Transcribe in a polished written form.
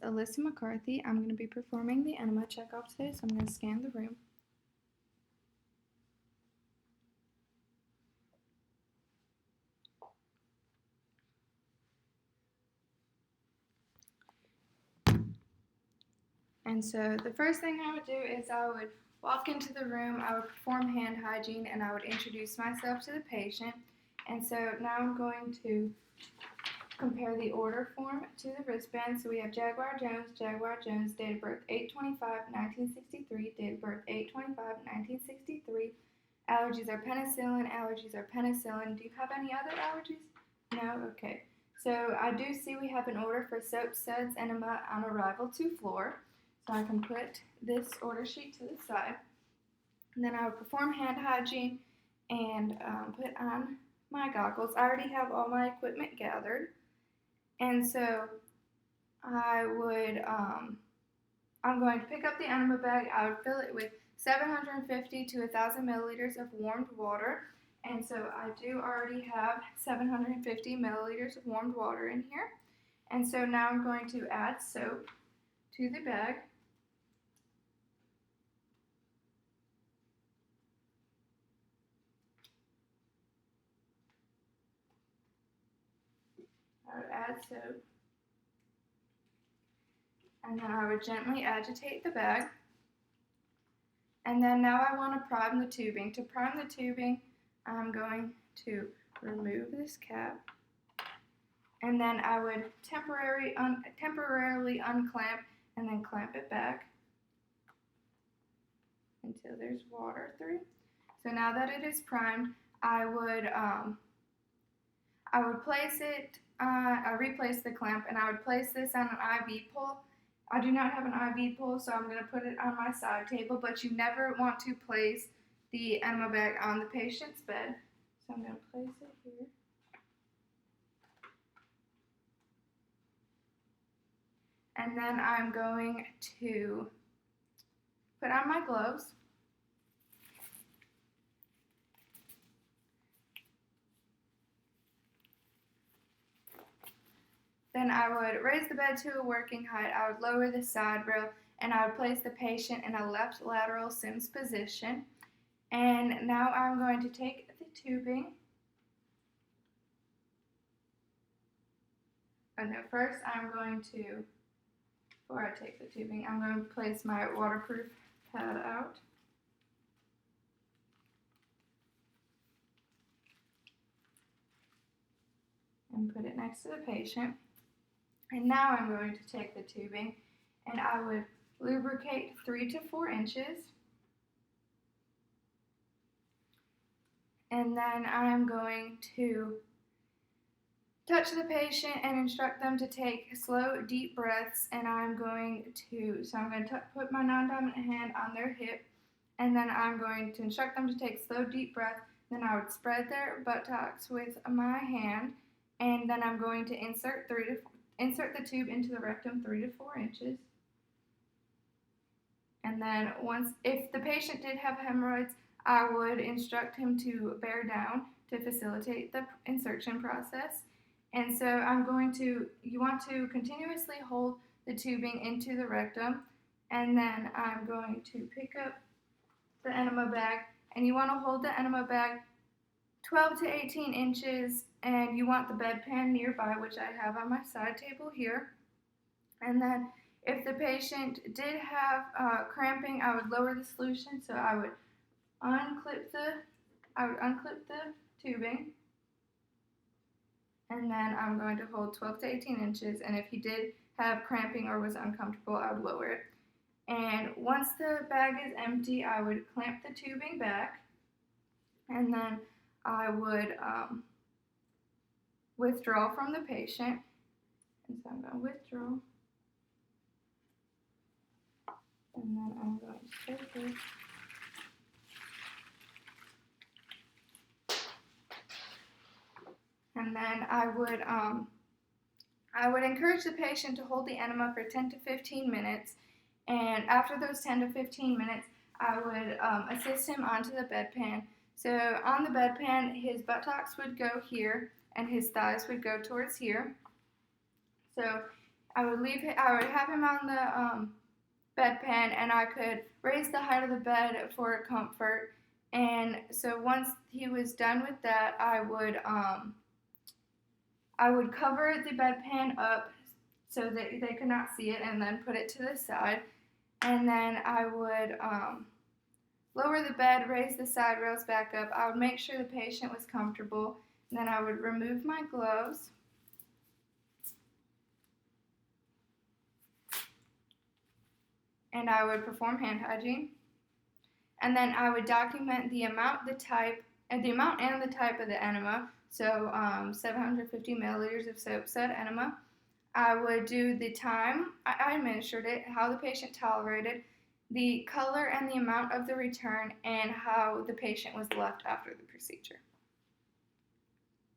Alyssa McCarthy. I'm going to be performing the Enema checkoff today, so I'm going to scan the room. And so the first thing I would do is I would walk into the room, I would perform hand hygiene, and I would introduce myself to the patient. And so now I'm going to compare the order form to the wristband. So we have Jaguar Jones, date of birth 8/25/1963, date of birth 8/25/1963. Allergies are penicillin. Do you have any other allergies? No? Okay. So I do see we have an order for soap suds enema on arrival to floor. So I can put this order sheet to the side. And then I would perform hand hygiene and put on my goggles. I already have all my equipment gathered. And so I'm going to pick up the enema bag. I would fill it with 750 to 1,000 milliliters of warmed water. And so I do already have 750 milliliters of warmed water in here. And so now I'm going to add soap to the bag. I would add soap. And then I would gently agitate the bag. And then now I want to prime the tubing. To prime the tubing, I'm going to remove this cap. And then I would temporarily unclamp and then clamp it back until there's water through. So now that it is primed, I would place it, I replace the clamp, and I would place this on an IV pole. I do not have an IV pole, so I'm going to put it on my side table, but you never want to place the enema bag on the patient's bed. So I'm going to place it here. And then I'm going to put on my gloves. Then I would raise the bed to a working height. I would lower the side rail, and I would place the patient in a left lateral Sims position. And now I'm going to take the tubing. Oh no, first I'm going to, before I take the tubing, I'm going to place my waterproof pad out. And put it next to the patient. And now I'm going to take the tubing and I would lubricate 3 to 4 inches. And then I'm going to touch the patient and instruct them to take slow, deep breaths. And I'm going to put my non-dominant hand on their hip. And then I'm going to instruct them to take slow, deep breath. Then I would spread their buttocks with my hand. And then I'm going to insert the tube into the rectum 3 to 4 inches. And then if the patient did have hemorrhoids, I would instruct him to bear down to facilitate the insertion process. And so you want to continuously hold the tubing into the rectum. And then I'm going to pick up the enema bag. And you want to hold the enema bag 12 to 18 inches, and you want the bedpan nearby, which I have on my side table here. And then if the patient did have cramping, I would lower the solution, so I would unclip the tubing, and then I'm going to hold 12 to 18 inches, and if he did have cramping or was uncomfortable, I would lower it. And once the bag is empty, I would clamp the tubing back, and then I would withdraw from the patient. And so I'm going to withdraw. And then I'm going to take this. And then I would encourage the patient to hold the enema for 10 to 15 minutes. And after those 10 to 15 minutes, I would assist him onto the bedpan. So on the bedpan, his buttocks would go here and his thighs would go towards here. So I would have him on the bedpan, and I could raise the height of the bed for comfort. And so once he was done with that, I would cover the bedpan up so that they could not see it, and then put it to the side. And then I would lower the bed, raise the side rails back up. I would make sure the patient was comfortable. And then I would remove my gloves. And I would perform hand hygiene. And then I would document the amount, the amount and the type of the enema. So 750 milliliters of soap sud enema. I would do the time I administered it, how the patient tolerated, the color and the amount of the return, and how the patient was left after the procedure.